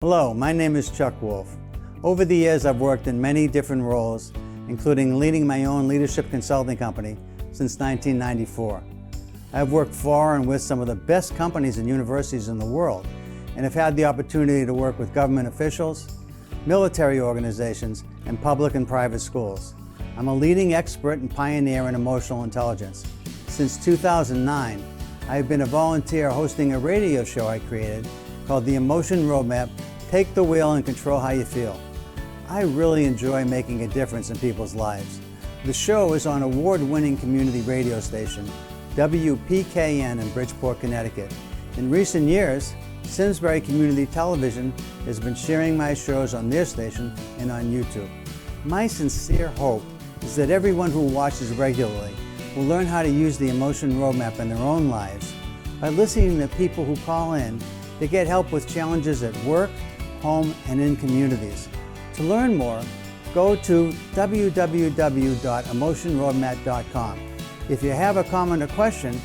Hello, my name is Chuck Wolf. Over the years, I've worked in many different roles, including leading my own leadership consulting company since 1994. I've worked for and with some of the best companies and universities in the world, and have had the opportunity to work with government officials, military organizations, and public and private schools. I'm a leading expert and pioneer in emotional intelligence. Since 2009, I've been a volunteer hosting a radio show I created called The Emotion Roadmap: Take the Wheel and Control How You Feel. I really enjoy making a difference in people's lives. The show is on award-winning community radio station WPKN in Bridgeport, Connecticut. In recent years, Simsbury Community Television has been sharing my shows on their station and on YouTube. My sincere hope is that everyone who watches regularly will learn how to use the Emotion Roadmap in their own lives by listening to people who call in to get help with challenges at work, home, and in communities. To learn more, go to www.emotionroadmap.com. If you have a comment or question,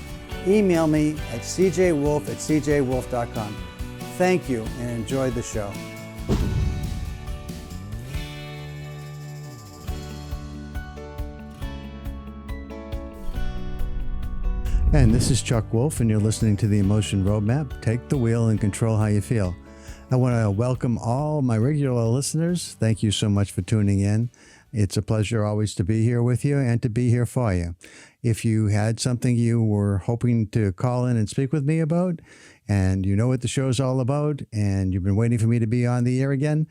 email me at cjwolf@cjwolf.com. Thank you and enjoy the show. And this is Chuck Wolf, and you're listening to the Emotion Roadmap. Take the wheel and control how you feel. I want to welcome all my regular listeners. Thank you so much for tuning in. It's a pleasure always to be here with you and to be here for you. If you had something you were hoping to call in and speak with me about, and you know what the show's all about, and you've been waiting for me to be on the air again,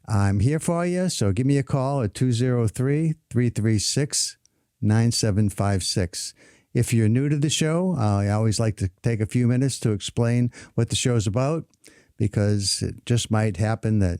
I'm here for you. So give me a call at 203-336-9756. If you're new to the show, I always like to take a few minutes to explain what the show's about, because it just might happen that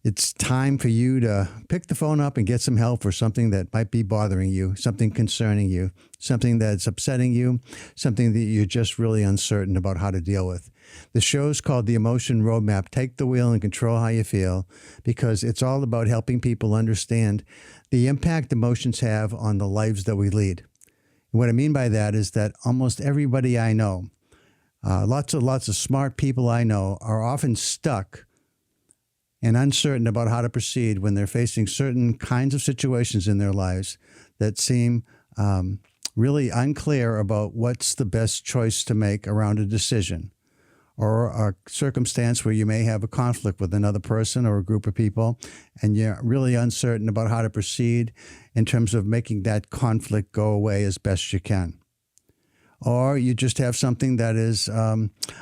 it's time for you to pick the phone up and get some help for something that might be bothering you, something concerning you, something that's upsetting you, something that you're just really uncertain about how to deal with. The show's called The Emotion Roadmap: Take the Wheel and Control How You Feel, because it's all about helping people understand the impact emotions have on the lives that we lead. What I mean by that is that almost everybody I know, lots of smart people I know, are often stuck and uncertain about how to proceed when they're facing certain kinds of situations in their lives that seem really unclear about what's the best choice to make around a decision, or a circumstance where you may have a conflict with another person or a group of people, and you're really uncertain about how to proceed in terms of making that conflict go away as best you can. Or you just have something that is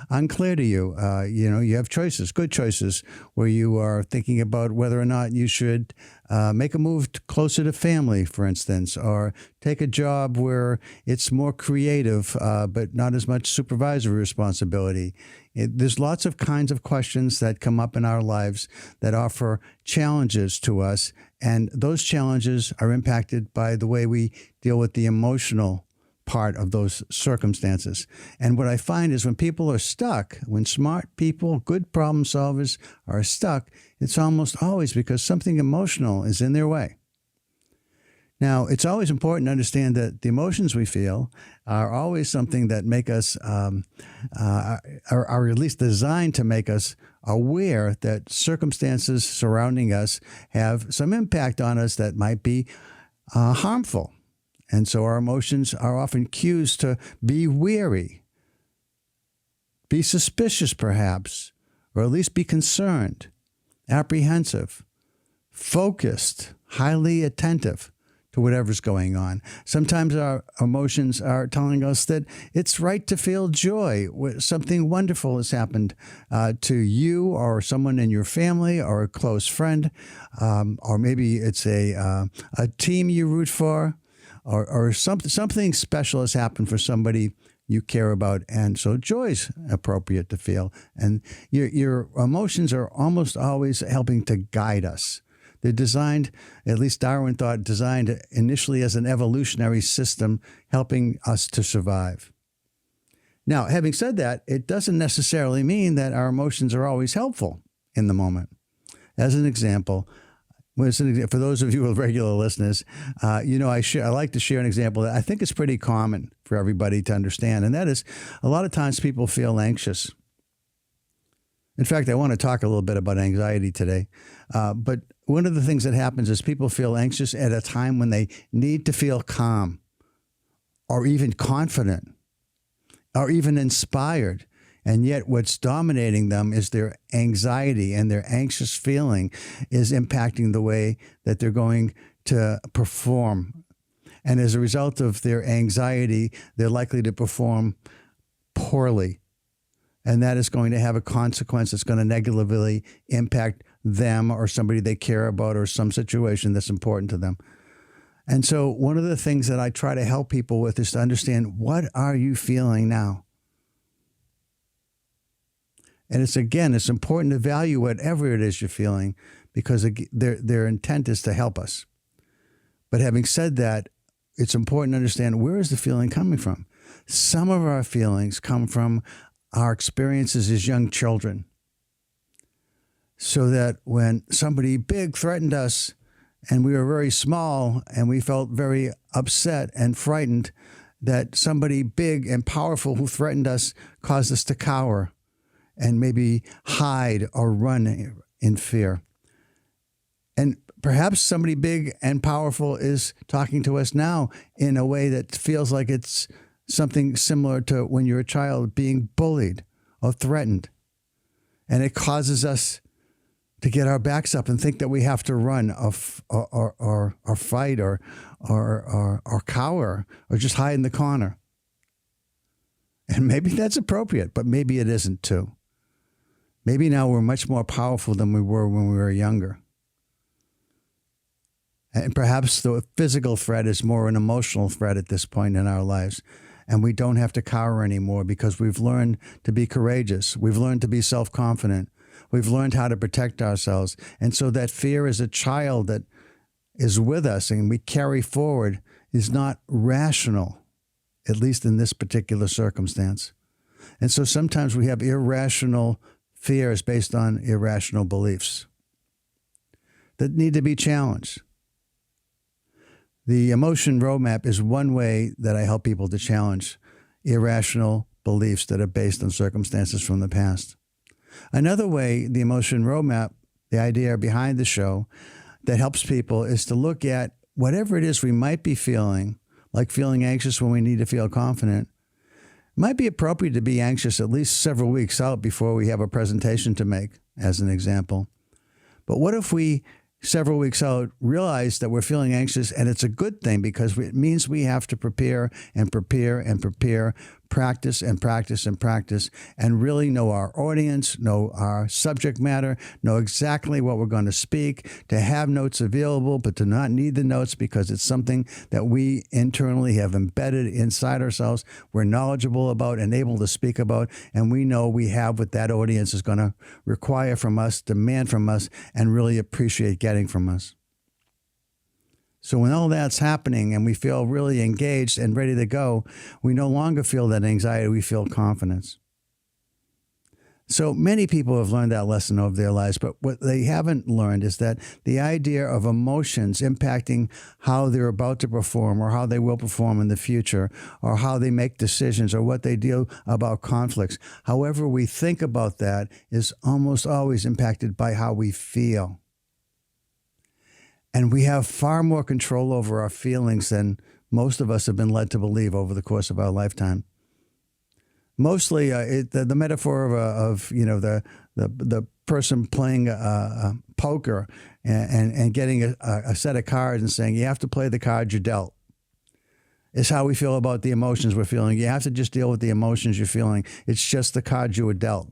unclear to you. You have choices, good choices, where you are thinking about whether or not you should make a move closer to family, for instance, or take a job where it's more creative but not as much supervisory responsibility. There's lots of kinds of questions that come up in our lives that offer challenges to us, and those challenges are impacted by the way we deal with the emotional part of those circumstances. And what I find is when people are stuck, when smart people, good problem solvers are stuck, it's almost always because something emotional is in their way. Now, it's always important to understand that the emotions we feel are always something that make us, are at least designed to make us aware that circumstances surrounding us have some impact on us that might be harmful. And so our emotions are often cues to be wary, be suspicious perhaps, or at least be concerned, apprehensive, focused, highly attentive to whatever's going on. Sometimes our emotions are telling us that it's right to feel joy. Something wonderful has happened to you or someone in your family or a close friend, or maybe it's a team you root for. Or something special has happened for somebody you care about, and so joy's appropriate to feel. And your emotions are almost always helping to guide us. They're designed, at least Darwin thought, designed initially as an evolutionary system helping us to survive. Now, having said that, it doesn't necessarily mean that our emotions are always helpful in the moment. As an example, for those of you who are regular listeners, I like to share an example that I think is pretty common for everybody to understand, and that is a lot of times people feel anxious. In fact, I want to talk a little bit about anxiety today. But one of the things that happens is people feel anxious at a time when they need to feel calm or even confident or even inspired. And yet what's dominating them is their anxiety, and their anxious feeling is impacting the way that they're going to perform. And as a result of their anxiety, they're likely to perform poorly. And that is going to have a consequence that's going to negatively impact them or somebody they care about or some situation that's important to them. And so one of the things that I try to help people with is to understand, what are you feeling now? And it's important to value whatever it is you're feeling, because their intent is to help us. But having said that, it's important to understand, where is the feeling coming from? Some of our feelings come from our experiences as young children. So that when somebody big threatened us and we were very small and we felt very upset and frightened, that somebody big and powerful who threatened us caused us to cower and maybe hide or run in fear. And perhaps somebody big and powerful is talking to us now in a way that feels like it's something similar to when you're a child being bullied or threatened. And it causes us to get our backs up and think that we have to run or fight or cower or just hide in the corner. And maybe that's appropriate, but maybe it isn't too. Maybe now we're much more powerful than we were when we were younger. And perhaps the physical threat is more an emotional threat at this point in our lives. And we don't have to cower anymore because we've learned to be courageous. We've learned to be self-confident. We've learned how to protect ourselves. And so that fear as a child that is with us and we carry forward is not rational, at least in this particular circumstance. And so sometimes we have irrational fears based on irrational beliefs that need to be challenged. The emotion roadmap is one way that I help people to challenge irrational beliefs that are based on circumstances from the past. Another way, the emotion roadmap, the idea behind the show that helps people, is to look at whatever it is we might be feeling, like feeling anxious when we need to feel confident. It might be appropriate to be anxious at least several weeks out before we have a presentation to make, as an example. But what if we, several weeks out, realize that we're feeling anxious, and it's a good thing because it means we have to prepare and prepare and prepare, practice and practice and practice, and really know our audience, know our subject matter, know exactly what we're going to speak, to have notes available, but to not need the notes because it's something that we internally have embedded inside ourselves, we're knowledgeable about and able to speak about, and we know we have what that audience is going to require from us, demand from us, and really appreciate getting from us. So when all that's happening and we feel really engaged and ready to go, we no longer feel that anxiety, we feel confidence. So many people have learned that lesson over their lives, but what they haven't learned is that the idea of emotions impacting how they're about to perform or how they will perform in the future or how they make decisions or what they do about conflicts, however we think about that is almost always impacted by how we feel. And we have far more control over our feelings than most of us have been led to believe over the course of our lifetime. Mostly, the metaphor of the person playing poker and getting a set of cards and saying you have to play the cards you're dealt is how we feel about the emotions we're feeling. You have to just deal with the emotions you're feeling. It's just the cards you were dealt.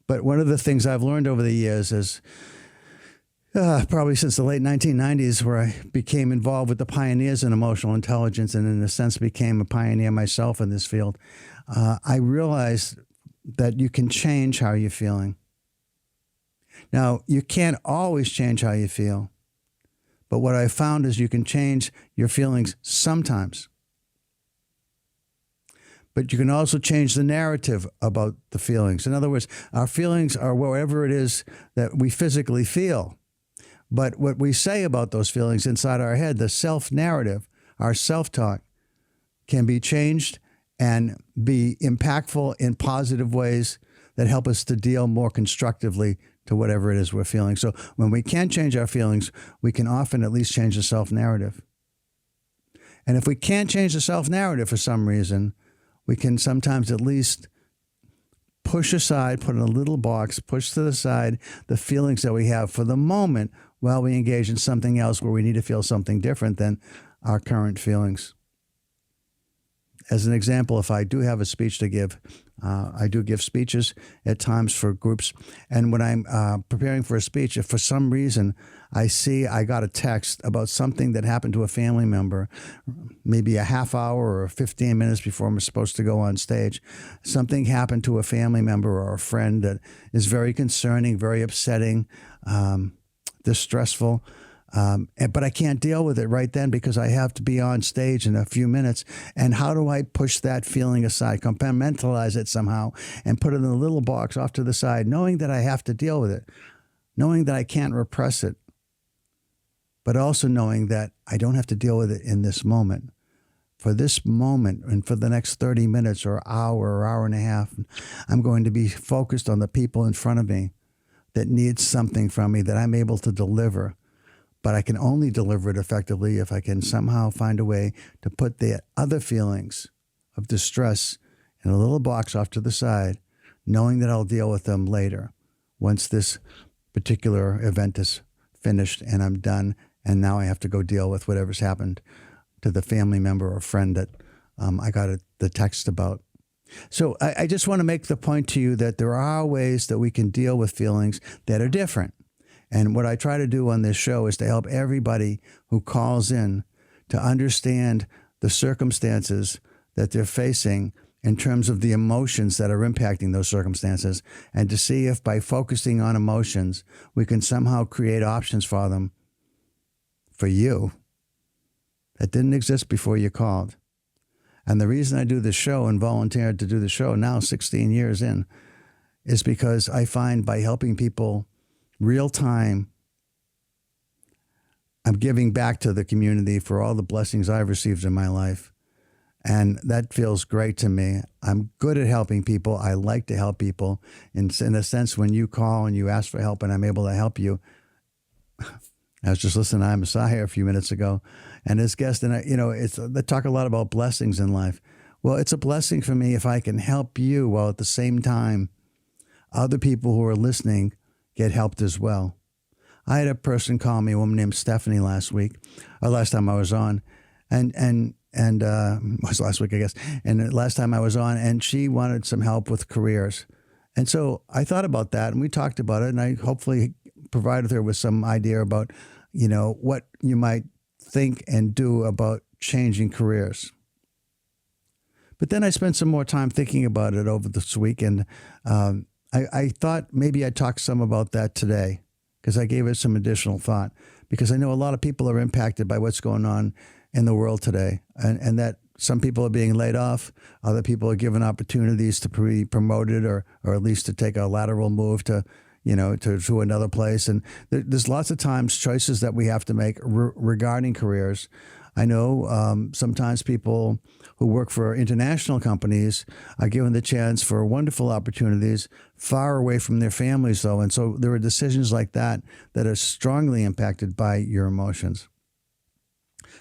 But one of the things I've learned over the years is probably since the late 1990s, where I became involved with the pioneers in emotional intelligence and in a sense became a pioneer myself in this field, I realized that you can change how you're feeling. Now, you can't always change how you feel, but what I found is you can change your feelings sometimes. But you can also change the narrative about the feelings. In other words, our feelings are whatever it is that we physically feel. But what we say about those feelings inside our head, the self-narrative, our self-talk, can be changed and be impactful in positive ways that help us to deal more constructively to whatever it is we're feeling. So when we can't change our feelings, we can often at least change the self-narrative. And if we can't change the self-narrative for some reason, we can sometimes at least push aside, put in a little box, push to the side the feelings that we have for the moment while we engage in something else where we need to feel something different than our current feelings. As an example, if I do have a speech to give, I do give speeches at times for groups. And when I'm preparing for a speech, if for some reason I got a text about something that happened to a family member, maybe a half hour or 15 minutes before I'm supposed to go on stage, something happened to a family member or a friend that is very concerning, very upsetting, distressful. But I can't deal with it right then because I have to be on stage in a few minutes. And how do I push that feeling aside, compartmentalize it somehow, and put it in a little box off to the side, knowing that I have to deal with it, knowing that I can't repress it, but also knowing that I don't have to deal with it in this moment. For this moment and for the next 30 minutes or hour and a half, I'm going to be focused on the people in front of me that need something from me that I'm able to deliver. But I can only deliver it effectively if I can somehow find a way to put the other feelings of distress in a little box off to the side, knowing that I'll deal with them later once this particular event is finished and I'm done. And now I have to go deal with whatever's happened to the family member or friend that I got the text about. So I just want to make the point to you that there are ways that we can deal with feelings that are different. And what I try to do on this show is to help everybody who calls in to understand the circumstances that they're facing in terms of the emotions that are impacting those circumstances, and to see if by focusing on emotions, we can somehow create options for them, for you, that didn't exist before you called. And the reason I do this show and volunteered to do the show now 16 years in is because I find by helping people real time, I'm giving back to the community for all the blessings I've received in my life. And that feels great to me. I'm good at helping people. I like to help people. In a sense, when you call and you ask for help and I'm able to help you, I was just listening to I Messiah a few minutes ago, and his guest, and they talk a lot about blessings in life. Well, it's a blessing for me if I can help you while at the same time other people who are listening get helped as well. I had a person call me, a woman named Stephanie last time I was on, and it was last week, I guess. And last time I was on, and she wanted some help with careers. And so I thought about that, and we talked about it, and I hopefully provided her with some idea about, what you might think and do about changing careers. But then I spent some more time thinking about it over this week, and I thought maybe I'd talk some about that today because I gave it some additional thought, because I know a lot of people are impacted by what's going on in the world today, and that some people are being laid off, other people are given opportunities to be promoted or at least to take a lateral move to another place. And there's lots of times choices that we have to make regarding careers. I know sometimes people who work for international companies are given the chance for wonderful opportunities far away from their families, though. And so there are decisions like that that are strongly impacted by your emotions.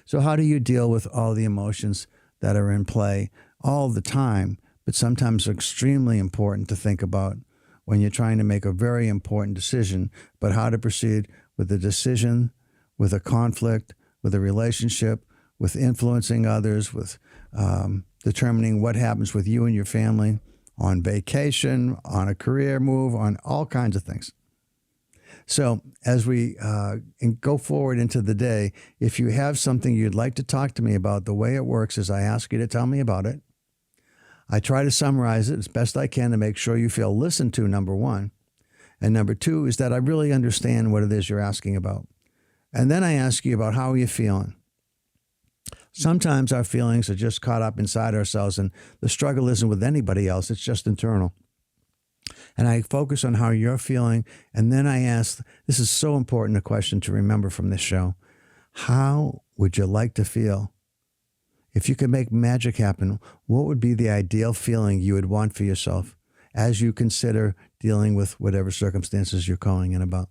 So how do you deal with all the emotions that are in play all the time, but sometimes extremely important to think about when you're trying to make a very important decision, but how to proceed with a decision, with a conflict, with a relationship, with influencing others, with determining what happens with you and your family, on vacation, on a career move, on all kinds of things. So as we go forward into the day, if you have something you'd like to talk to me about, the way it works is I ask you to tell me about it. I try to summarize it as best I can to make sure you feel listened to, number one. And number two is that I really understand what it is you're asking about. And then I ask you about how are you feeling. Sometimes our feelings are just caught up inside ourselves, and the struggle isn't with anybody else. It's just internal. And I focus on how you're feeling. And then I ask, this is so important, a question to remember from this show. How would you like to feel? If you could make magic happen, what would be the ideal feeling you would want for yourself? as you consider dealing with whatever circumstances you're calling in about.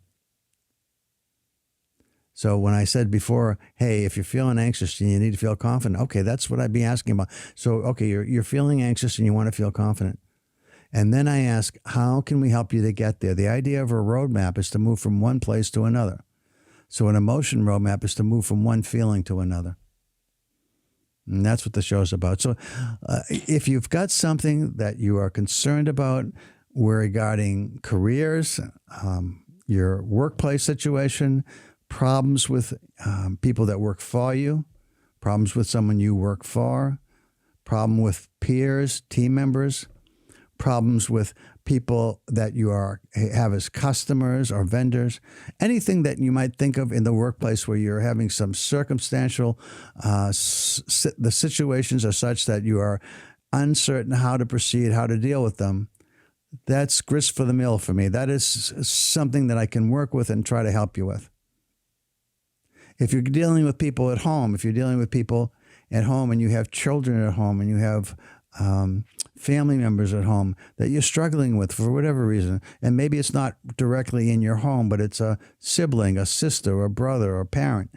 So when I said before, hey, if you're feeling anxious and you need to feel confident, okay, that's what I'd be asking about. So, okay, you're feeling anxious and you want to feel confident. And then I ask, how can we help you to get there? The idea of a roadmap is to move from one place to another. So an emotion roadmap is to move from one feeling to another. And that's what the show's about. So if you've got something that you are concerned about regarding careers, your workplace situation, problems with people that work for you, problems with someone you work for, problem with peers, team members, problems with people that you have as customers or vendors, anything that you might think of in the workplace where you're having some circumstantial, the situations are such that you are uncertain how to proceed, how to deal with them. That's grist for the mill for me. That is something that I can work with and try to help you with. If you're dealing with people at home, if you're dealing with people at home and you have children at home and you have family members at home that you're struggling with for whatever reason, and maybe it's not directly in your home, but it's a sibling, a sister, a brother, or a parent,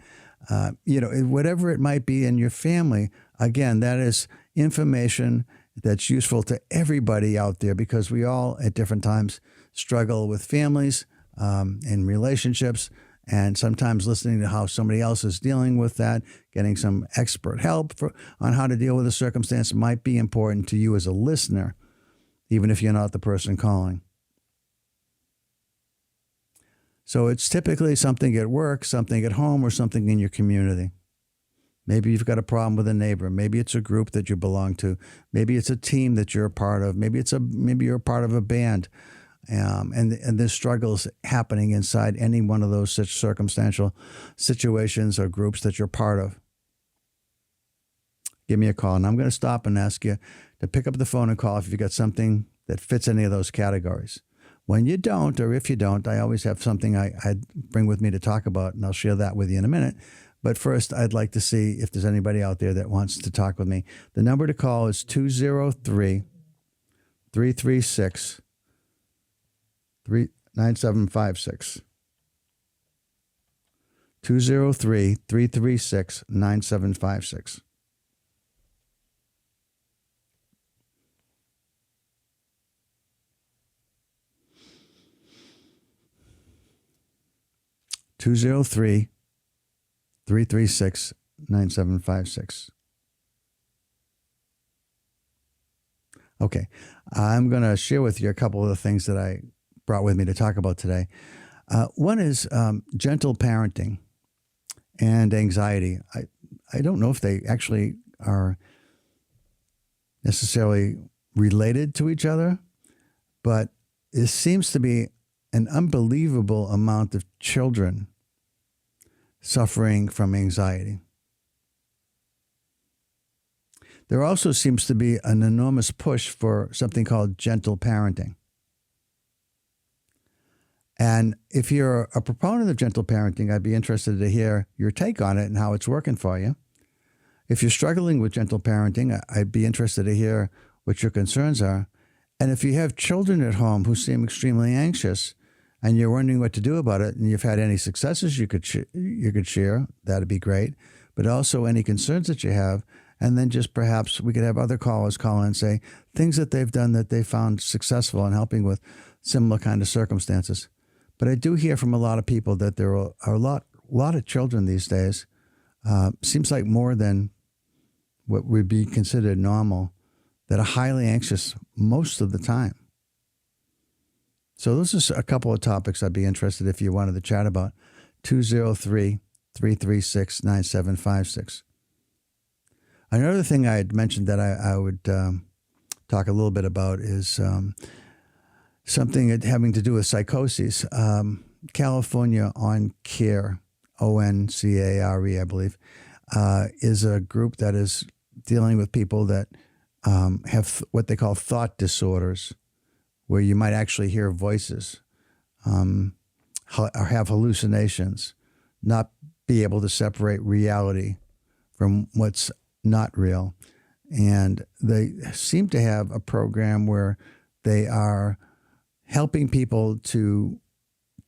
whatever it might be in your family, again, that is information that's useful to everybody out there because we all at different times struggle with families and relationships. And sometimes listening to how somebody else is dealing with that, getting some expert help on how to deal with a circumstance might be important to you as a listener, even if you're not the person calling. So it's typically something at work, something at home, or something in your community. Maybe you've got a problem with a neighbor. Maybe it's a group that you belong to. Maybe it's a team that you're a part of. Maybe you're a part of a band. And there's struggles happening inside any one of those such circumstantial situations or groups that you're part of. Give me a call. And I'm going to stop and ask you to pick up the phone and call if you've got something that fits any of those categories. When you don't, or if you don't, I always have something I bring with me to talk about, and I'll share that with you in a minute. But first, I'd like to see if there's anybody out there that wants to talk with me. The number to call is 203-336 9756. 203-336-9756. $203-336-9756. Okay, I'm going to share with you a couple of the things that I brought with me to talk about today. One is gentle parenting and anxiety. I don't know if they actually are necessarily related to each other, but it seems to be an unbelievable amount of children suffering from anxiety. There also seems to be an enormous push for something called gentle parenting. And if you're a proponent of gentle parenting, I'd be interested to hear your take on it and how it's working for you. If you're struggling with gentle parenting, I'd be interested to hear what your concerns are. And if you have children at home who seem extremely anxious and you're wondering what to do about it, and you've had any successes you could share, that'd be great. But also any concerns that you have. And then just perhaps we could have other callers call in and say things that they've done that they found successful in helping with similar kind of circumstances. But I do hear from a lot of people that there are a lot of children these days. Seems like more than what would be considered normal, that are highly anxious most of the time. So those are a couple of topics I'd be interested if you wanted to chat about. 203-336-9756. Another thing I had mentioned that I would talk a little bit about is something having to do with psychoses. California On Care, ONCARE, I believe, is a group that is dealing with people that have what they call thought disorders, where you might actually hear voices or have hallucinations, not be able to separate reality from what's not real. And they seem to have a program where They are helping people to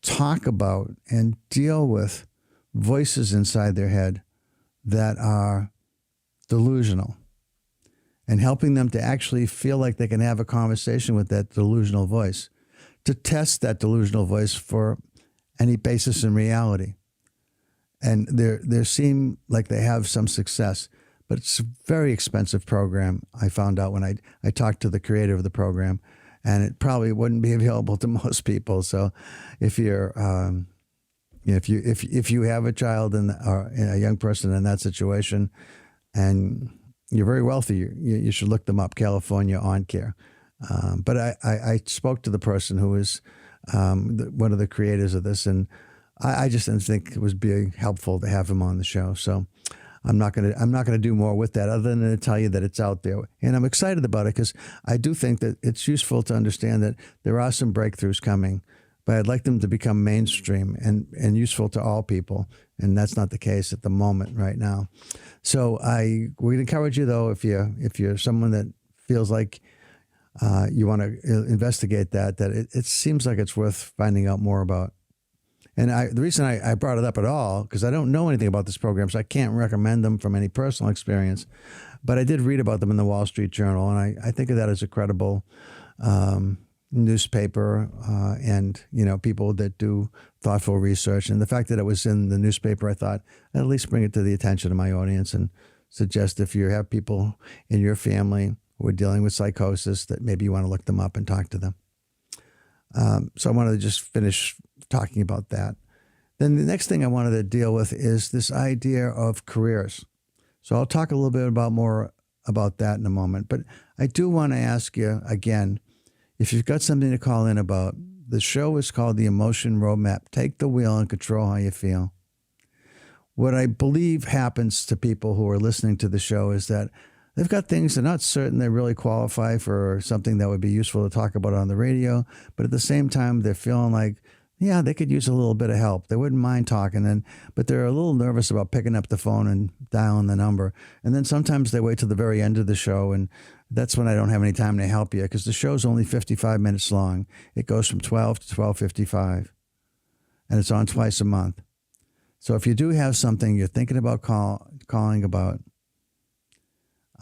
talk about and deal with voices inside their head that are delusional, and helping them to actually feel like they can have a conversation with that delusional voice, to test that delusional voice for any basis in reality. And they seem like they have some success, but it's a very expensive program. I found out when I talked to the creator of the program, and it probably wouldn't be available to most people. So if you're if you have a child or a young person in that situation, and you're very wealthy, you should look them up, California On Care. But I spoke to the person who was one of the creators of this, and I just didn't think it would be helpful to have him on the show. So I'm not gonna do more with that, other than to tell you that it's out there, and I'm excited about it because I do think that it's useful to understand that there are some breakthroughs coming, but I'd like them to become mainstream and useful to all people, and that's not the case at the moment right now. So we'd encourage you, though, if you're someone that feels like you want to investigate that it seems like it's worth finding out more about. And the reason I brought it up at all, because I don't know anything about this program, so I can't recommend them from any personal experience, but I did read about them in the Wall Street Journal, and I think of that as a credible newspaper, and people that do thoughtful research. And the fact that it was in the newspaper, I thought I'd at least bring it to the attention of my audience and suggest, if you have people in your family who are dealing with psychosis, that maybe you want to look them up and talk to them. So I wanted to just finish talking about that. Then the next thing I wanted to deal with is this idea of careers. So I'll talk a little bit more about that in a moment. But I do want to ask you again, if you've got something to call in about. The show is called The Emotion Roadmap. Take the wheel and control how you feel. What I believe happens to people who are listening to the show is that they've got things they're not certain they really qualify for something that would be useful to talk about on the radio, but at the same time, they're feeling like, yeah, they could use a little bit of help. They wouldn't mind talking, but they're a little nervous about picking up the phone and dialing the number. And then sometimes they wait till the very end of the show, and that's when I don't have any time to help you, because the show's only 55 minutes long. It goes from 12 to 12:55, and it's on twice a month. So if you do have something you're thinking about calling about,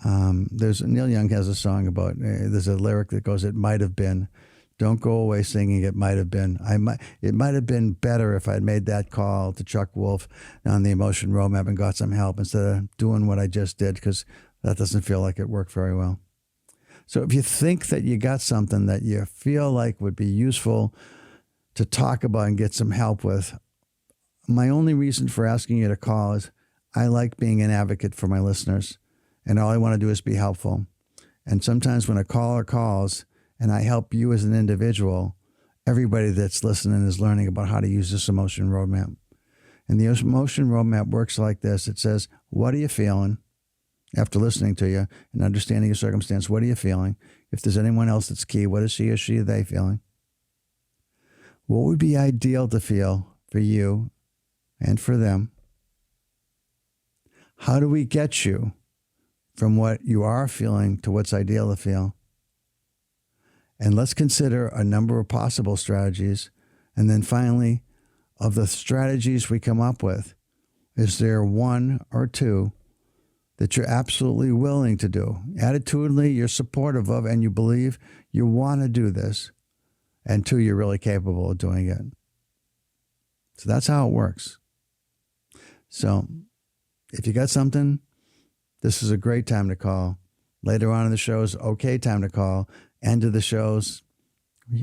Neil Young has a song about, there's a lyric that goes, "It might have been." Don't go away singing "It might have been." It might have been better if I'd made that call to Chuck Wolf on the Emotion Roadmap and got some help instead of doing what I just did, because that doesn't feel like it worked very well. So if you think that you got something that you feel like would be useful to talk about and get some help with, my only reason for asking you to call is I like being an advocate for my listeners, and all I want to do is be helpful. And sometimes when a caller calls and I help you as an individual, everybody that's listening is learning about how to use this emotion roadmap. And the emotion roadmap works like this. It says, what are you feeling after listening to you and understanding your circumstance? What are you feeling? If there's anyone else that's key, what is he or she or they feeling? What would be ideal to feel for you and for them? How do we get you from what you are feeling to what's ideal to feel? And let's consider a number of possible strategies. And then finally, of the strategies we come up with, is there one or two that you're absolutely willing to do? Attitudinally, you're supportive of, and you believe you want to do this. And two, you're really capable of doing it. So that's how it works. So if you got something, this is a great time to call. Later on in the show is okay time to call. End of the shows,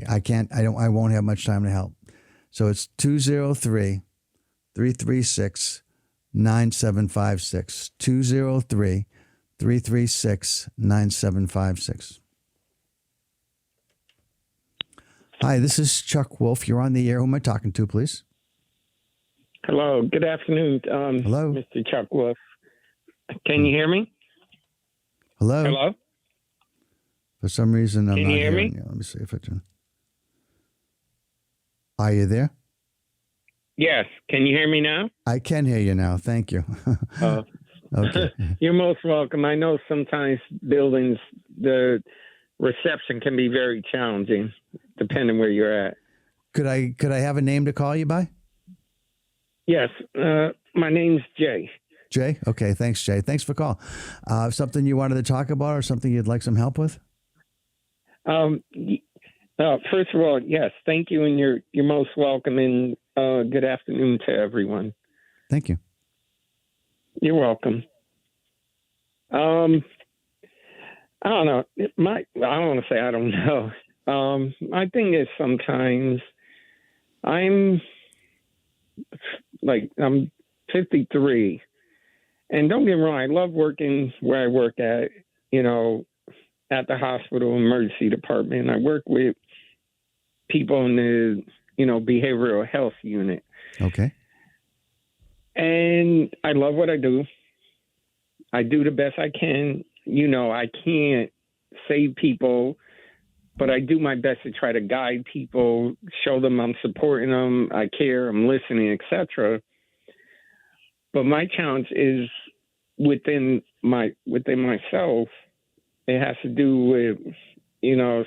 I won't have much time to help. So it's 203-336-9756. 203-336-9756. Hi, this is Chuck Wolf. You're on the air. Who am I talking to, please? Hello. Good afternoon, hello, Mr. Chuck Wolf. Can you hear me? Hello? Hello? For some reason, I'm not hearing you. Let me see if I can. Are you there? Yes. Can you hear me now? I can hear you now. Thank you. Okay. You're most welcome. I know sometimes buildings, the reception can be very challenging depending where you're at. Could I have a name to call you by? Yes, my name's Jay. Jay? Okay, thanks, Jay. Thanks for the call. Something you wanted to talk about or something you'd like some help with? First of all, yes, thank you, and you're most welcome, and good afternoon to everyone. Thank you. You're welcome. I don't know. I don't want to say I don't know. My thing is sometimes I'm 53, and don't get me wrong, I love working where I work at, at the hospital emergency department. I work with people in the, behavioral health unit. Okay. And I love what I do. I do the best I can. I can't save people, but I do my best to try to guide people, show them I'm supporting them, I care, I'm listening, etc. But my challenge is within myself. It has to do with,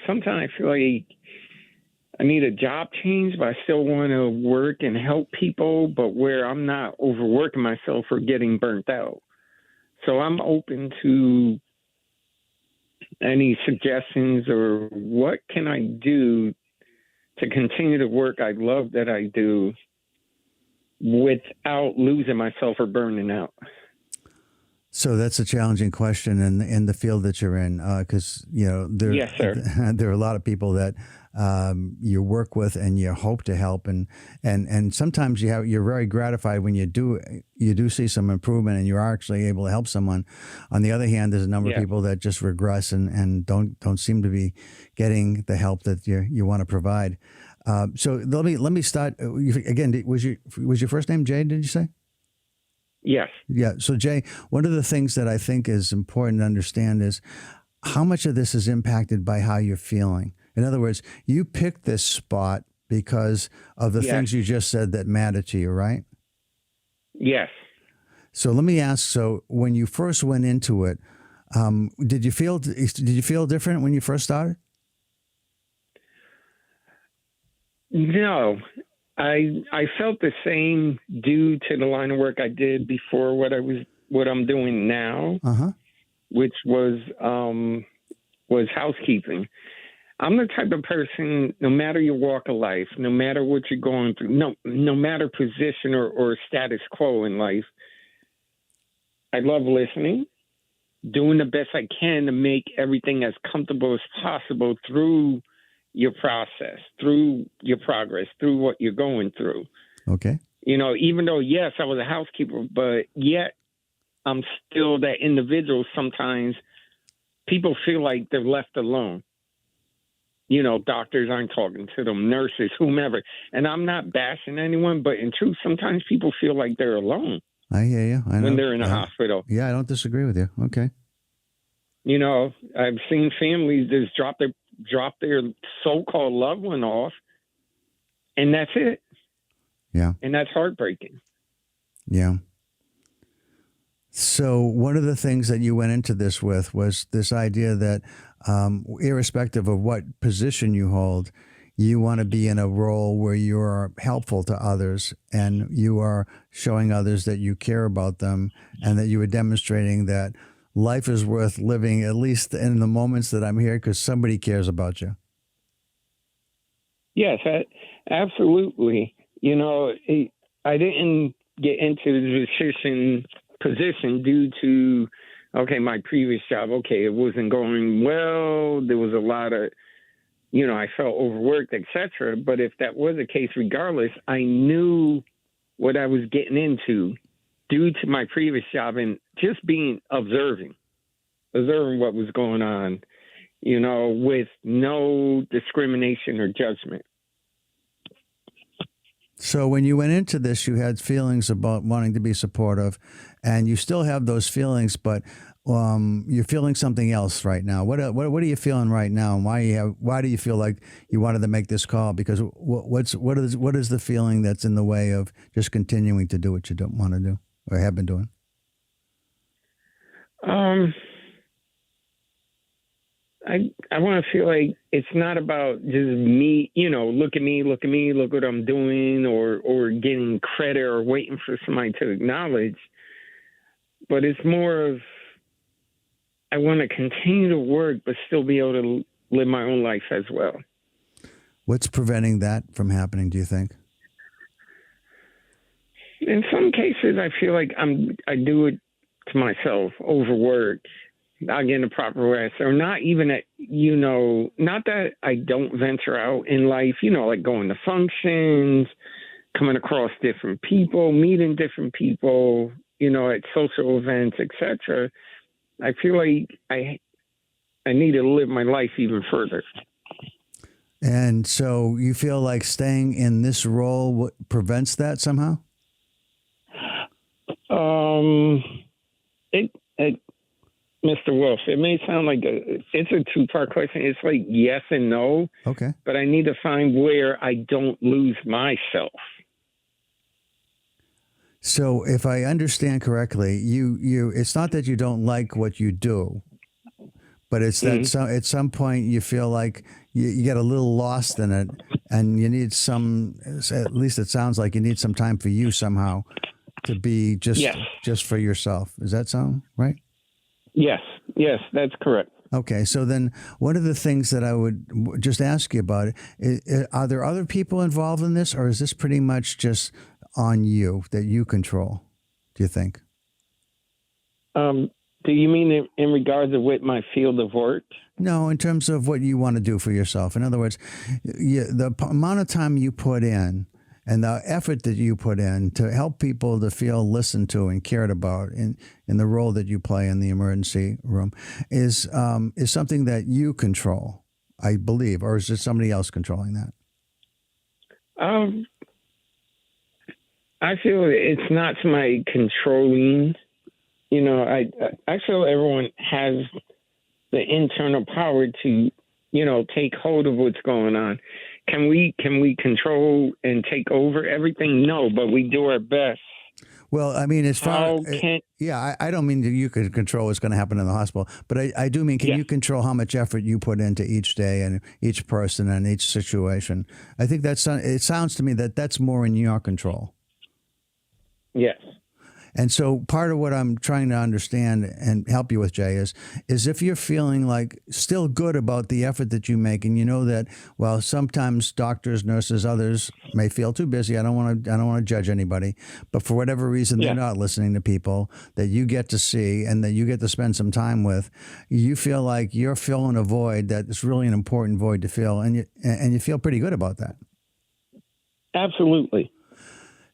sometimes I feel like I need a job change, but I still want to work and help people, but where I'm not overworking myself or getting burnt out. So I'm open to any suggestions or what can I do to continue the work I love that I do without losing myself or burning out. So that's a challenging question in the field that you're in, because Yes, sir. There are a lot of people that you work with and you hope to help, and sometimes you're very gratified when you do see some improvement and you are actually able to help someone. On the other hand, there's a number of people that just regress and don't seem to be getting the help that you want to provide. So let me start again. Was your first name Jay? Did you say? Yes. Yeah. So, Jay, one of the things that I think is important to understand is how much of this is impacted by how you're feeling. In other words, you picked this spot because of the things you just said that matter to you, right? Yes. So let me ask, so when you first went into it, did you feel different when you first started? No. I felt the same due to the line of work I did before what I'm doing now, which was housekeeping. I'm the type of person, no matter your walk of life, no matter what you're going through, no matter position or status quo in life, I love listening, doing the best I can to make everything as comfortable as possible through your process, through your progress, through what you're going through. Okay. Even though, yes, I was a housekeeper, but yet I'm still that individual. Sometimes people feel like they're left alone. Doctors aren't talking to them, nurses, whomever. And I'm not bashing anyone, but in truth, sometimes people feel like they're alone. I hear you. I know. When they're in a hospital. Yeah, I don't disagree with you. Okay. I've seen families just drop their so-called loved one off, and that's it. Yeah. And that's heartbreaking. Yeah. So one of the things that you went into this with was this idea that irrespective of what position you hold, you want to be in a role where you are helpful to others and you are showing others that you care about them and that you are demonstrating that life is worth living, at least in the moments that I'm here, because somebody cares about you. Yes, absolutely. I didn't get into the position due to, my previous job. Okay, it wasn't going well. There was a lot of, I felt overworked, etc. But if that was the case, regardless, I knew what I was getting into due to my previous job and just being observing what was going on, with no discrimination or judgment. So when you went into this, you had feelings about wanting to be supportive, and you still have those feelings, but you're feeling something else right now. What are you feeling right now, and why do you feel like you wanted to make this call? Because what is the feeling that's in the way of just continuing to do what you don't want to do or have been doing? I want to feel like it's not about just me, look at me, look what I'm doing, or getting credit or waiting for somebody to acknowledge. But it's more of, I want to continue to work, but still be able to live my own life as well. What's preventing that from happening, do you think? In some cases, I feel like I do it to myself, overwork, not getting the proper rest, or not even at, not that I don't venture out in life, like going to functions, coming across different people, meeting different people, at social events, etc. I feel like I need to live my life even further. And so you feel like staying in this role prevents that somehow? Mr. Wolf, it may sound like it's a two-part question. It's like yes and no. Okay. But I need to find where I don't lose myself. So if I understand correctly, you it's not that you don't like what you do, but it's that at some point you feel like you get a little lost in it, and you need at least it sounds like you need some time for you somehow to be just for yourself. Does that sound right? Yes, that's correct. Okay, so then one of the things that I would just ask you about, are there other people involved in this, or is this pretty much just on you that you control, do you think? Do you mean in regards to with my field of work? No, in terms of what you want to do for yourself. In other words, the amount of time you put in and the effort that you put in to help people to feel listened to and cared about in the role that you play in the emergency room is something that you control, I believe, or is it somebody else controlling that? I feel it's not somebody controlling. I feel everyone has the internal power to, take hold of what's going on. Can we control and take over everything? No, but we do our best. Well, I mean, I don't mean that you could control what's going to happen in the hospital, but I do mean, can you control how much effort you put into each day and each person and each situation? I think it sounds to me that that's more in your control. Yes. And so part of what I'm trying to understand and help you with, Jay, is if you're feeling like still good about the effort that you make, and you know that, well, sometimes doctors, nurses, others may feel too busy. I don't want to judge anybody, but for whatever reason, they're not listening to people that you get to see and that you get to spend some time with. You feel like you're filling a void that is really an important void to fill, and you feel pretty good about that. Absolutely.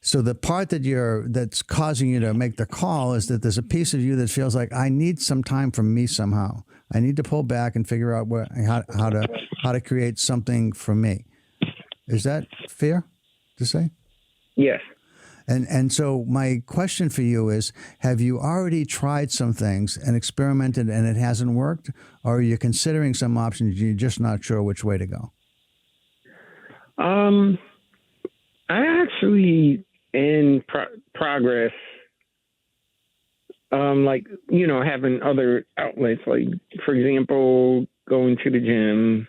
So the part that's causing you to make the call is that there's a piece of you that feels like I need some time for me somehow. I need to pull back and figure out how to create something for me. Is that fair to say? Yes. And so my question for you is, have you already tried some things and experimented and it hasn't worked? Or are you considering some options, you're just not sure which way to go? I actually in progress, having other outlets, like, for example, going to the gym,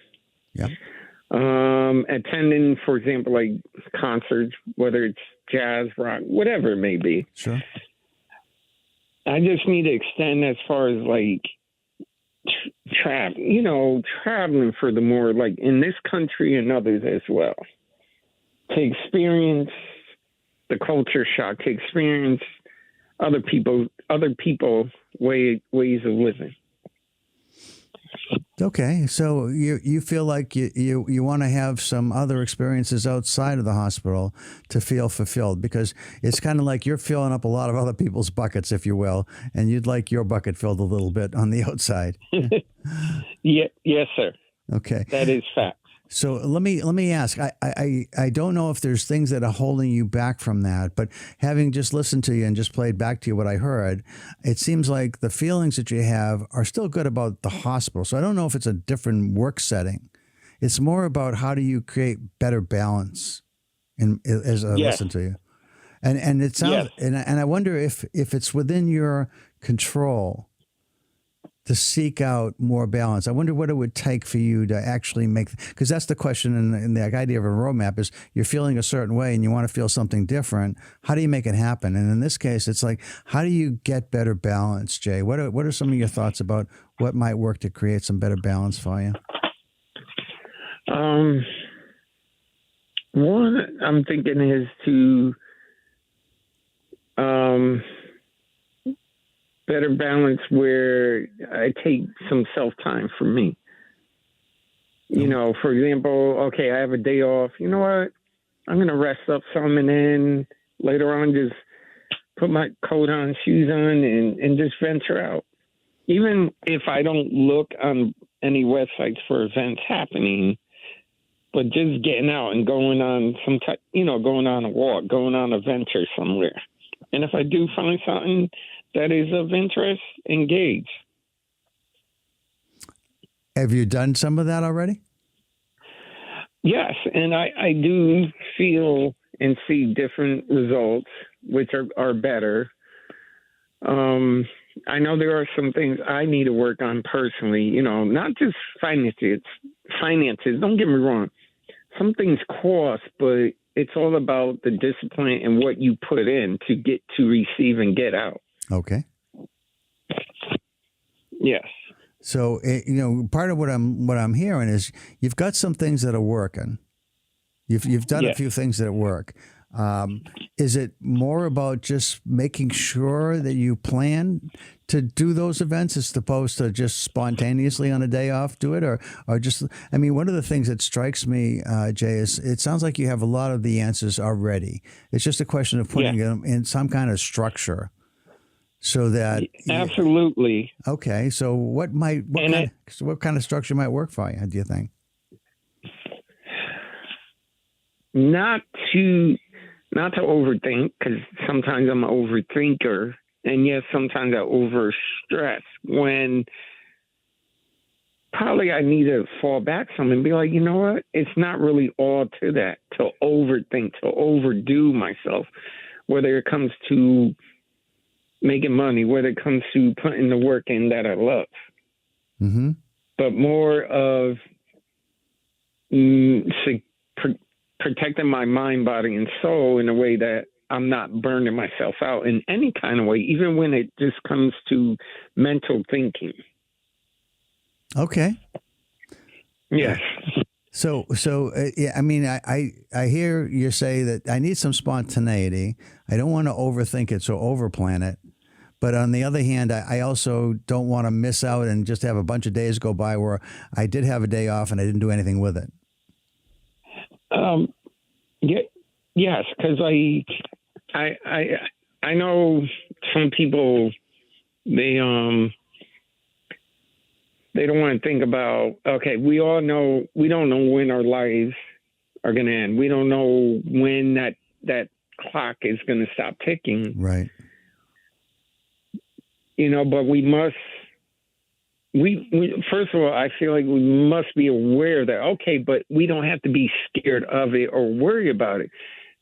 attending, for example, like concerts, whether it's jazz, rock, whatever it may be. Sure. I just need to extend as far as like traveling furthermore, like in this country and others as well, to experience the culture shock, to experience other people ways of living. Okay, so you feel like you want to have some other experiences outside of the hospital to feel fulfilled, because it's kind of like you're filling up a lot of other people's buckets, if you will, and you'd like your bucket filled a little bit on the outside. Yes, sir. Okay, that is fact. So let me ask. I don't know if there's things that are holding you back from that, but having just listened to you and just played back to you what I heard, it seems like the feelings that you have are still good about the hospital. So I don't know if it's a different work setting. It's more about how do you create better balance as I listen to you. And it sounds and I wonder if it's within your control to seek out more balance. I wonder what it would take for you to actually make, because that's the question in the idea of a roadmap is you're feeling a certain way and you want to feel something different. How do you make it happen? And in this case, it's like, how do you get better balance, Jay? What are some of your thoughts about what might work to create some better balance for you? One I'm thinking is to better balance where I take some self-time for me. You know, for example, okay, I have a day off. You know what? I'm going to rest up some and then later on just put my coat on, shoes on, and just venture out. Even if I don't look on any websites for events happening, but just getting out and going on some type, going on a walk, going on a venture somewhere. And if I do find something that is of interest, engage. Have you done some of that already? Yes, and I do feel and see different results, which are better. I know there are some things I need to work on personally, not just finances. Don't get me wrong. Some things cost, but it's all about the discipline and what you put in to get to receive and get out. Okay. Yes. So, part of what I'm hearing is you've got some things that are working. You've done a few things that work. Is it more about just making sure that you plan to do those events as opposed to just spontaneously on a day off do it? Or just, one of the things that strikes me, Jay, is it sounds like you have a lot of the answers already. It's just a question of putting them in some kind of structure. So that absolutely. Okay, so what kind of structure might work for you? Do you think? Not to overthink, because sometimes I'm an overthinker, and yes, sometimes I overstress. When probably I need to fall back some and be like, you know what? It's not really all to that, to overthink, to overdo myself, whether it comes to making money, whether it comes to putting the work in that I love. Mm-hmm. But more of protecting my mind, body, and soul in a way that I'm not burning myself out in any kind of way, even when it just comes to mental thinking. Okay. Yes. So I hear you say that I need some spontaneity. I don't want to overthink it, so overplan it. But on the other hand, I also don't want to miss out and just have a bunch of days go by where I did have a day off and I didn't do anything with it. Yes, because I know some people they don't want to think about, okay, we all know we don't know when our lives are going to end. We don't know when that clock is going to stop ticking. Right. But we first of all, I feel like we must be aware that, okay, but we don't have to be scared of it or worry about it,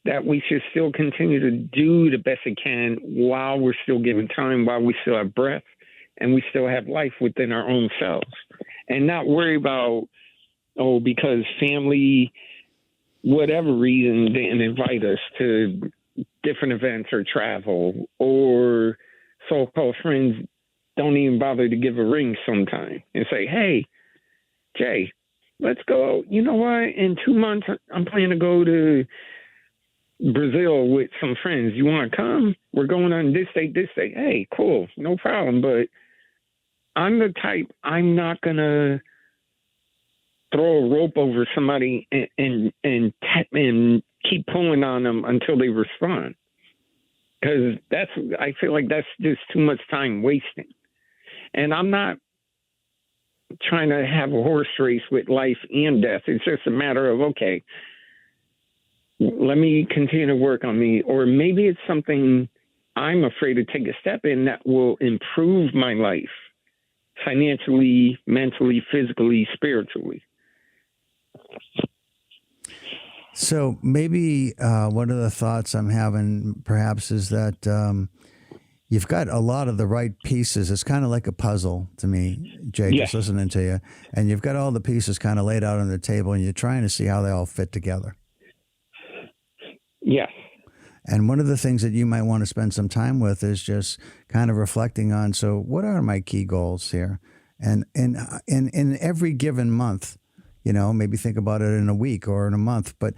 that we should still continue to do the best we can while we're still given time, while we still have breath and we still have life within our own selves, and not worry about, because family, whatever reason, didn't invite us to different events or travel, or so-called friends don't even bother to give a ring sometime and say, hey, Jay, let's go. You know what? In 2 months, I'm planning to go to Brazil with some friends. You want to come? We're going on this date. Hey, cool. No problem. But I'm the type, I'm not going to throw a rope over somebody and keep pulling on them until they respond. Because I feel like that's just too much time wasting. And I'm not trying to have a horse race with life and death. It's just a matter of, okay, let me continue to work on me. Or maybe it's something I'm afraid to take a step in that will improve my life financially, mentally, physically, spiritually. So maybe one of the thoughts I'm having perhaps is that you've got a lot of the right pieces. It's kind of like a puzzle to me, Jay, Yes. just listening to you. And you've got all the pieces kind of laid out on the table, and you're trying to see how they all fit together. Yes. And one of the things that you might want to spend some time with is just kind of reflecting on, so what are my key goals here? And in every given month, maybe think about it in a week or in a month, but,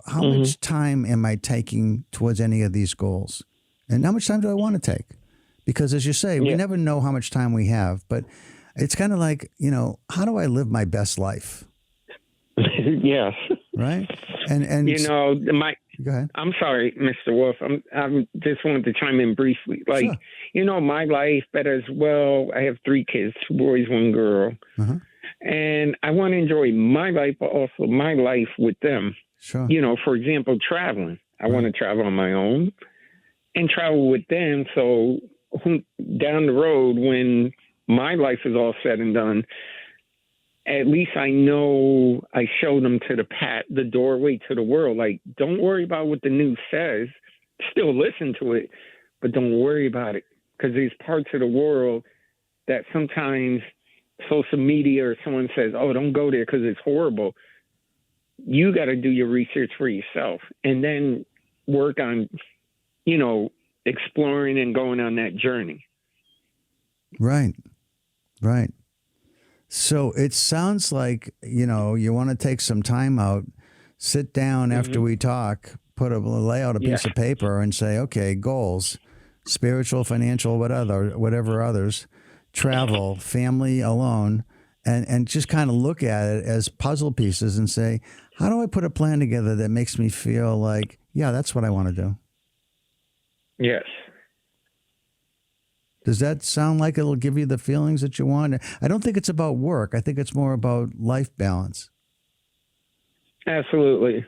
how much time am I taking towards any of these goals? And how much time do I want to take? Because as you say, we never know how much time we have, but it's kind of like, how do I live my best life? Yes. Right? And go ahead. I'm sorry, Mr. Wolf. I'm just wanted to chime in briefly. Sure. My life, but as well, I have 3 kids, 2 boys, 1 girl. Uh-huh. And I want to enjoy my life, but also my life with them. Sure. For example, traveling. I want to travel on my own and travel with them. So down the road, when my life is all said and done, at least I know I show them to the doorway to the world. Like, don't worry about what the news says. Still listen to it, but don't worry about it, because there's parts of the world that sometimes social media or someone says, oh, don't go there because it's horrible. You got to do your research for yourself and then work on, exploring and going on that journey. Right. Right. So it sounds like, you want to take some time out, sit down after we talk, lay out a piece of paper and say, okay, goals, spiritual, financial, whatever others, travel, family, alone, and just kind of look at it as puzzle pieces and say, how do I put a plan together that makes me feel like, yeah, that's what I want to do? Yes. Does that sound like it'll give you the feelings that you want? I don't think it's about work. I think it's more about life balance. Absolutely.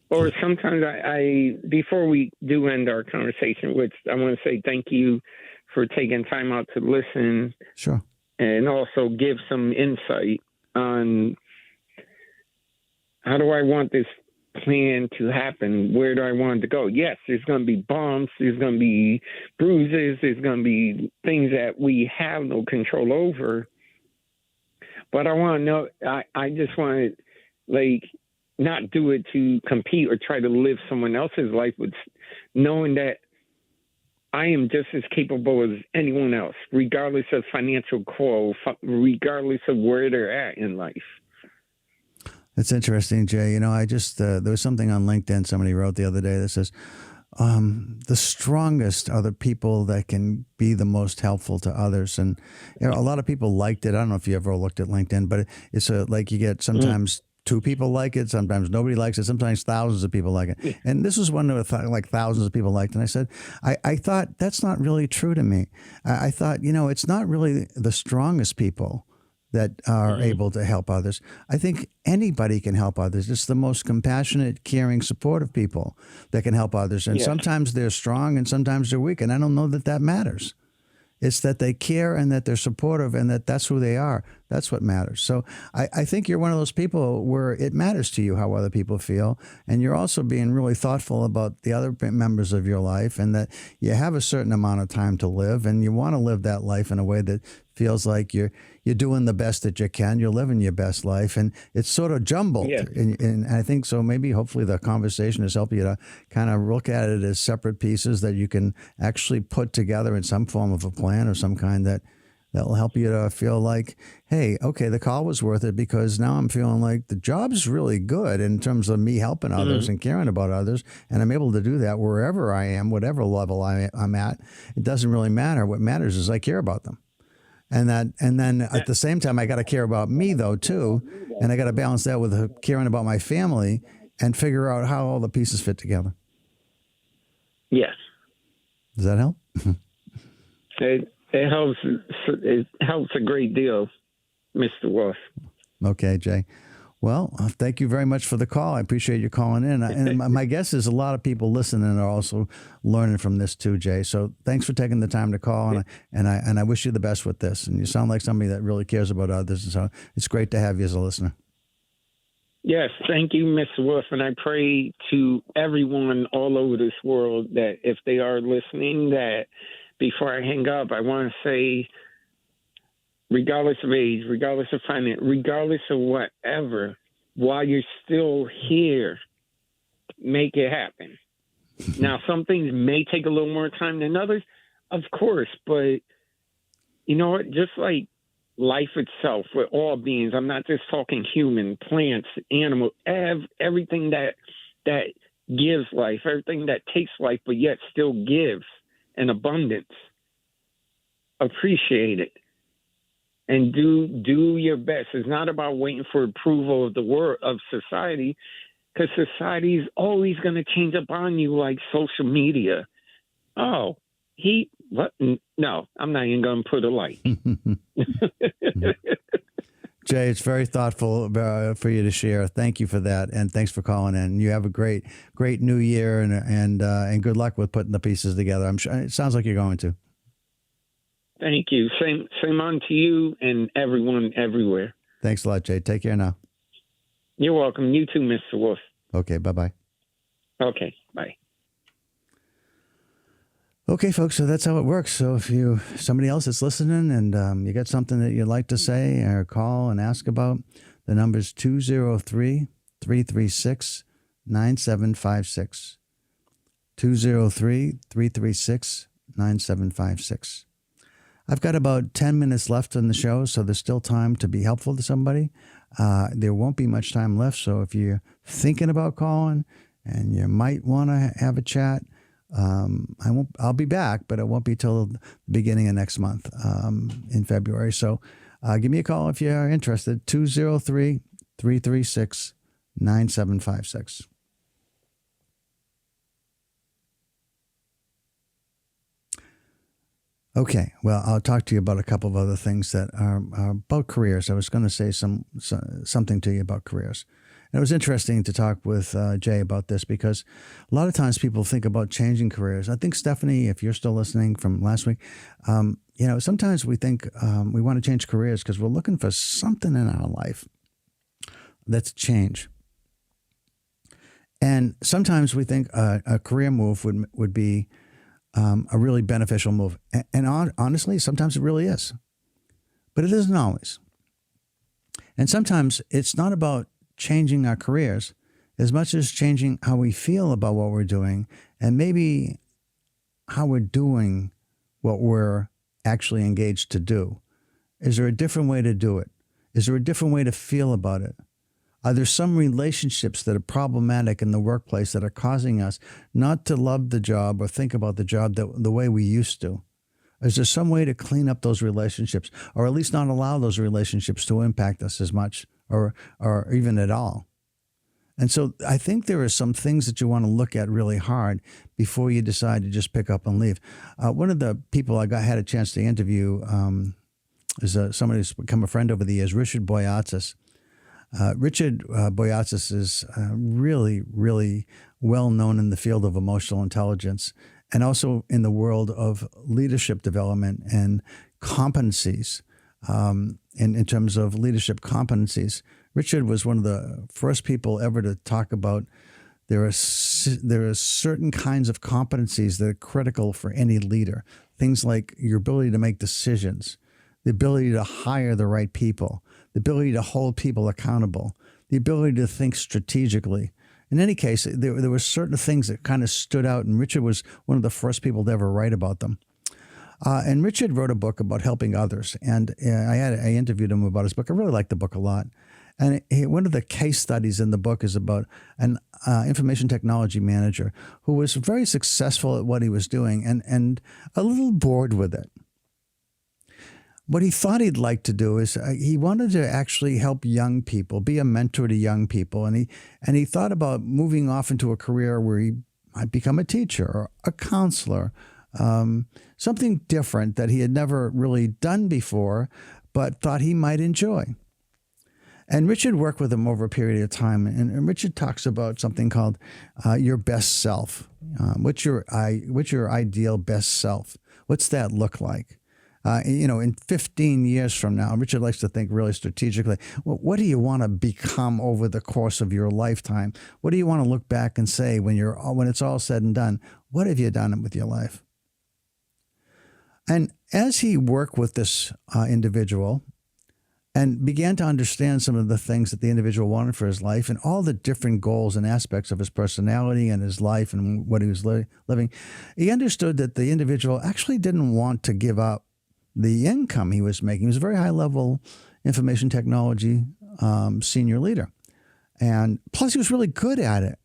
Or sometimes I before we do end our conversation, which I want to say thank you for taking time out to listen. Sure. And also give some insight on how do I want this plan to happen? Where do I want it to go? Yes, there's going to be bumps, there's going to be bruises, there's going to be things that we have no control over. But I want to know, I just want to, not do it to compete or try to live someone else's life, but knowing that I am just as capable as anyone else, regardless of financial quo, regardless of where they're at in life. That's interesting, Jay. I just, there was something on LinkedIn somebody wrote the other day that says, the strongest are the people that can be the most helpful to others. And a lot of people liked it. I don't know if you ever looked at LinkedIn, but it's like you get sometimes 2 people like it, sometimes nobody likes it, sometimes thousands of people like it. And this was one that thousands of people liked. And I said, I thought that's not really true to me. I thought, it's not really the strongest people that are able to help others. I think anybody can help others. It's the most compassionate, caring, supportive people that can help others. And sometimes they're strong and sometimes they're weak. And I don't know that matters. It's that they care and that they're supportive and that's who they are. That's what matters. So I think you're one of those people where it matters to you how other people feel. And you're also being really thoughtful about the other members of your life and that you have a certain amount of time to live and you want to live that life in a way that feels like you're doing the best that you can. You're living your best life. And it's sort of jumbled. Yeah. And I think so maybe hopefully the conversation has helped you to kind of look at it as separate pieces that you can actually put together in some form of a plan or some kind that will help you to feel like, hey, okay, the call was worth it because now I'm feeling like the job's really good in terms of me helping others and caring about others. And I'm able to do that wherever I am, whatever level I'm at. It doesn't really matter. What matters is I care about them. And then at the same time, I got to care about me, though, too. And I got to balance that with caring about my family and figure out how all the pieces fit together. Yes. Does that help? It helps. It helps a great deal, Mr. Wolf. Okay, Jay. Well, thank you very much for the call. I appreciate you calling in. And my guess is a lot of people listening are also learning from this too, Jay. So thanks for taking the time to call. And I wish you the best with this. And you sound like somebody that really cares about others. And so it's great to have you as a listener. Yes, thank you, Miss Wolf. And I pray to everyone all over this world that if they are listening, that before I hang up, I want to say, regardless of age, regardless of finance, regardless of whatever, while you're still here, make it happen. Now, some things may take a little more time than others, of course, but you know what? Just like life itself with all beings, I'm not just talking human, plants, animal, everything that gives life, everything that takes life, but yet still gives in abundance. Appreciate it. And do your best. It's not about waiting for approval of the world, of society, because society is always going to change up on you, like social media. Oh, what? No, I'm not even going to put a like. Jay, it's very thoughtful for you to share. Thank you for that, and thanks for calling in. You have a great new year, and good luck with putting the pieces together. I'm sure it sounds like you're going to. Thank you. Same on to you and everyone everywhere. Thanks a lot, Jay. Take care now. You're welcome. You too, Mr. Wolf. Okay, bye-bye. Okay, bye. Okay, folks, so that's how it works. So if somebody else is listening and you got something that you'd like to say or call and ask about, the number is 203-336-9756. 203-336-9756. I've got about 10 minutes left on the show, so there's still time to be helpful to somebody. There won't be much time left, so if you're thinking about calling and you might want to have a chat, I'll be back, but it won't be till the beginning of next month, in February. So give me a call if you're interested, 203-336-9756. Okay, well, I'll talk to you about a couple of other things that are about careers. I was going to say something to you about careers. And it was interesting to talk with Jay about this because a lot of times people think about changing careers. I think, Stephanie, if you're still listening from last week, sometimes we think we want to change careers because we're looking for something in our life that's change. And sometimes we think a career move would be a really beneficial move. And honestly, sometimes it really is. But it isn't always. And sometimes it's not about changing our careers as much as changing how we feel about what we're doing and maybe how we're doing what we're actually engaged to do. Is there a different way to do it? Is there a different way to feel about it? Are there some relationships that are problematic in the workplace that are causing us not to love the job or think about the job the way we used to? Is there some way to clean up those relationships or at least not allow those relationships to impact us as much or even at all? And so I think there are some things that you want to look at really hard before you decide to just pick up and leave. One of the people I had a chance to interview is somebody who's become a friend over the years, Richard Boyatzis. Richard Boyatzis is really, really well known in the field of emotional intelligence and also in the world of leadership development and competencies. In terms of leadership competencies, Richard was one of the first people ever to talk about there are certain kinds of competencies that are critical for any leader. Things like your ability to make decisions, the ability to hire the right people, the ability to hold people accountable, the ability to think strategically. In any case, there were certain things that kind of stood out, and Richard was one of the first people to ever write about them. And Richard wrote a book about helping others, and I interviewed him about his book. I really liked the book a lot. And one of the case studies in the book is about an information technology manager who was very successful at what he was doing and a little bored with it. What he thought he'd like to do is he wanted to actually help young people, be a mentor to young people. And he thought about moving off into a career where he might become a teacher or a counselor, something different that he had never really done before, but thought he might enjoy. And Richard worked with him over a period of time. And Richard talks about something called your best self. What's your ideal best self? What's that look like? In 15 years from now, Richard likes to think really strategically. Well, what do you want to become over the course of your lifetime? What do you want to look back and say when it's all said and done? What have you done with your life? And as he worked with this individual and began to understand some of the things that the individual wanted for his life and all the different goals and aspects of his personality and his life and what he was living, he understood that the individual actually didn't want to give up the income he was making. He was a very high-level information technology senior leader. And plus, he was really good at it.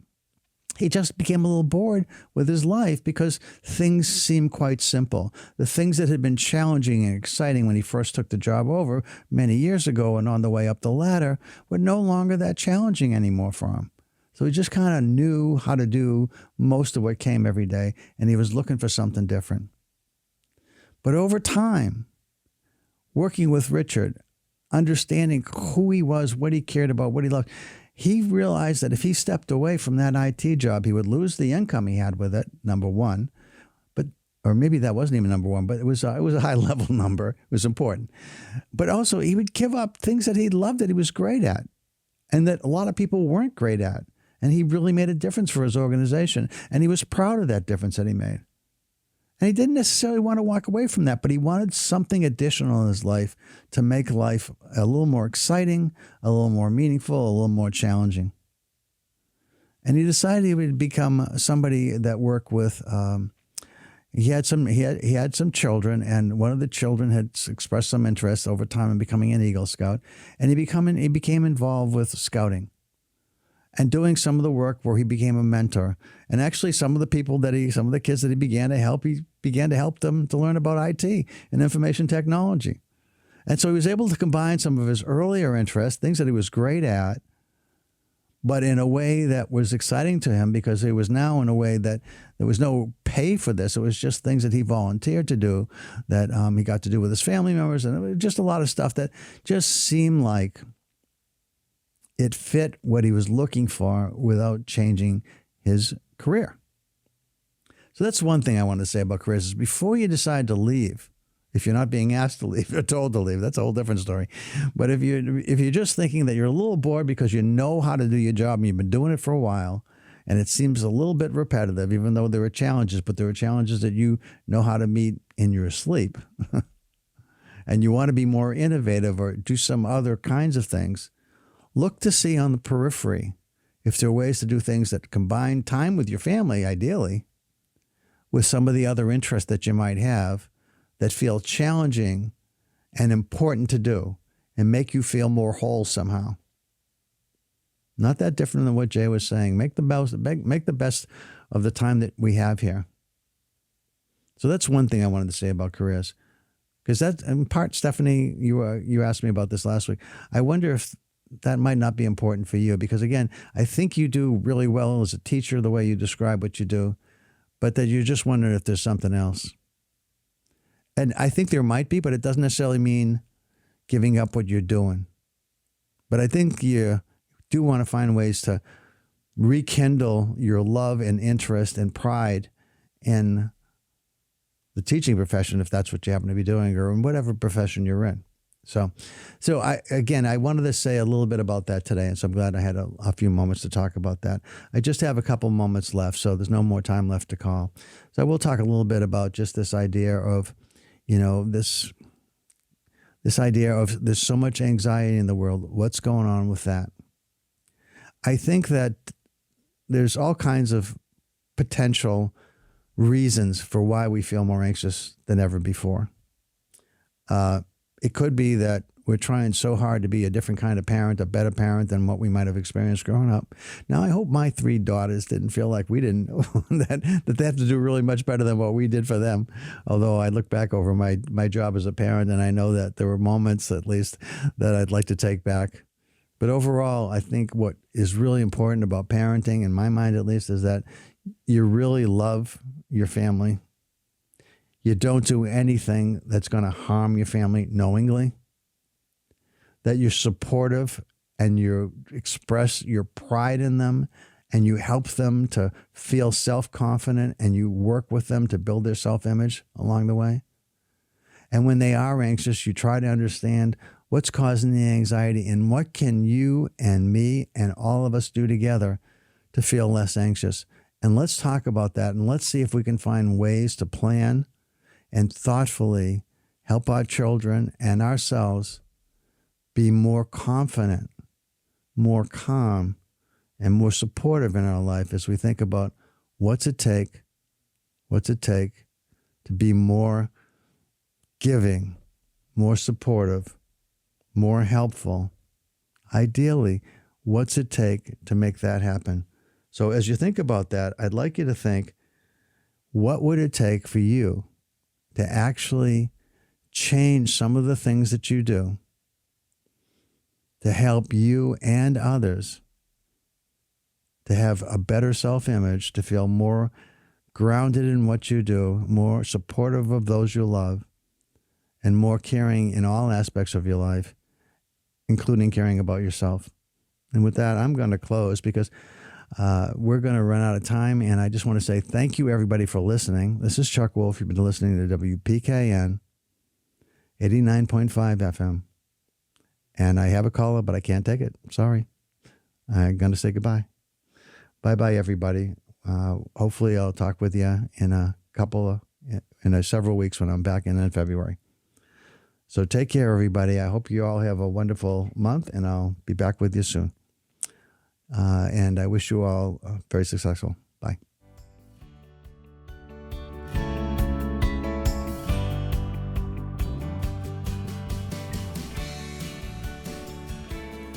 He just became a little bored with his life because things seemed quite simple. The things that had been challenging and exciting when he first took the job over many years ago and on the way up the ladder were no longer that challenging anymore for him. So he just kind of knew how to do most of what came every day, and he was looking for something different. But over time, working with Richard, understanding who he was, what he cared about, what he loved, he realized that if he stepped away from that IT job, he would lose the income he had with it, number one. Or maybe that wasn't even number one, but it was a high-level number. It was important. But also, he would give up things that he loved, that he was great at, and that a lot of people weren't great at. And he really made a difference for his organization. And he was proud of that difference that he made. And he didn't necessarily want to walk away from that, but he wanted something additional in his life to make life a little more exciting, a little more meaningful, a little more challenging. And he decided he would become somebody that worked with. He had some children, and one of the children had expressed some interest over time in becoming an Eagle Scout, and he became involved with scouting and doing some of the work where he became a mentor. And actually some of the kids that he began to help them to learn about IT and information technology. And so he was able to combine some of his earlier interests, things that he was great at, but in a way that was exciting to him because it was now in a way that there was no pay for this. It was just things that he volunteered to do that he got to do with his family members, and it was just a lot of stuff that just seemed like it fit what he was looking for without changing his career. So that's one thing I want to say about careers is before you decide to leave, if you're not being asked to leave, you're told to leave, that's a whole different story. But if you're just thinking that you're a little bored because you know how to do your job and you've been doing it for a while, and it seems a little bit repetitive, even though there are challenges, but there are challenges that you know how to meet in your sleep, and you want to be more innovative or do some other kinds of things, look to see on the periphery if there are ways to do things that combine time with your family, ideally, with some of the other interests that you might have that feel challenging and important to do and make you feel more whole somehow. Not that different than what Jay was saying. Make the best of the time that we have here. So that's one thing I wanted to say about careers. Because that, in part, Stephanie, you asked me about this last week. I wonder if that might not be important for you because, again, I think you do really well as a teacher the way you describe what you do, but that you're just wondering if there's something else. And I think there might be, but it doesn't necessarily mean giving up what you're doing. But I think you do want to find ways to rekindle your love and interest and pride in the teaching profession, if that's what you happen to be doing, or in whatever profession you're in. So I wanted to say a little bit about that today, and so I'm glad I had a few moments to talk about that. I just have a couple moments left, so there's no more time left to call. So I will talk a little bit about just this idea of, this idea of there's so much anxiety in the world. What's going on with that? I think that there's all kinds of potential reasons for why we feel more anxious than ever before. It could be that we're trying so hard to be a different kind of parent, a better parent than what we might have experienced growing up. Now, I hope my 3 daughters didn't feel like we didn't, that they have to do really much better than what we did for them. Although I look back over my job as a parent, and I know that there were moments, at least, that I'd like to take back. But overall, I think what is really important about parenting, in my mind at least, is that you really love your family. You don't do anything that's going to harm your family knowingly. That you're supportive and you express your pride in them and you help them to feel self-confident and you work with them to build their self-image along the way. And when they are anxious, you try to understand what's causing the anxiety and what can you and me and all of us do together to feel less anxious. And let's talk about that, and let's see if we can find ways to plan and thoughtfully help our children and ourselves be more confident, more calm, and more supportive in our life as we think about what's it take to be more giving, more supportive, more helpful. Ideally, what's it take to make that happen? So as you think about that, I'd like you to think, what would it take for you to actually change some of the things that you do to help you and others to have a better self-image, to feel more grounded in what you do, more supportive of those you love, and more caring in all aspects of your life, including caring about yourself. And with that, I'm going to close because we're going to run out of time. And I just want to say thank you, everybody, for listening. This is Chuck Wolf. You've been listening to WPKN 89.5 FM. And I have a caller, but I can't take it. Sorry. I'm going to say goodbye. Bye-bye, everybody. Hopefully I'll talk with you in several weeks when I'm back in February. So take care, everybody. I hope you all have a wonderful month, and I'll be back with you soon. And I wish you all very successful. Bye.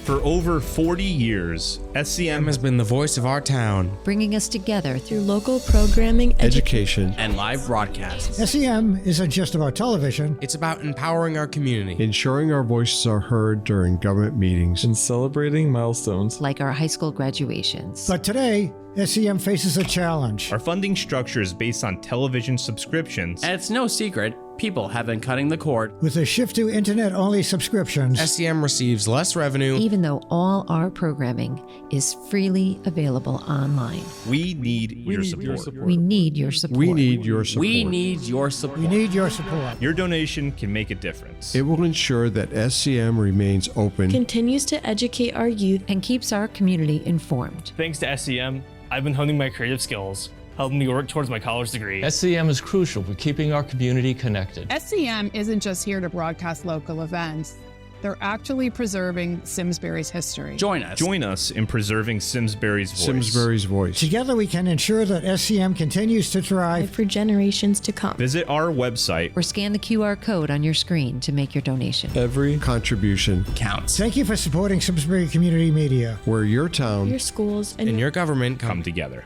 For over 40 years, SCM has been the voice of our town, bringing us together through local programming, education, and live broadcasts. SCM isn't just about television. It's about empowering our community, ensuring our voices are heard during government meetings, and celebrating milestones like our high school graduations. But today, SCM faces a challenge. Our funding structure is based on television subscriptions. And it's no secret, people have been cutting the cord. With a shift to internet-only subscriptions, SCM receives less revenue, even though all our programming is freely available online. We need your support. We need your support. We need your support. We need your support. We need your support. Your donation can make a difference. It will ensure that SCM remains open, continues to educate our youth, and keeps our community informed. Thanks to SCM, I've been honing my creative skills, helping me work towards my college degree. SCM is crucial for keeping our community connected. SCM isn't just here to broadcast local events. They're actually preserving Simsbury's history. Join us. Join us in preserving Simsbury's voice. Simsbury's voice. Together we can ensure that SCM continues to thrive for generations to come. Visit our website or scan the QR code on your screen to make your donation. Every contribution counts. Thank you for supporting Simsbury Community Media, where your town, your schools, and your government come together.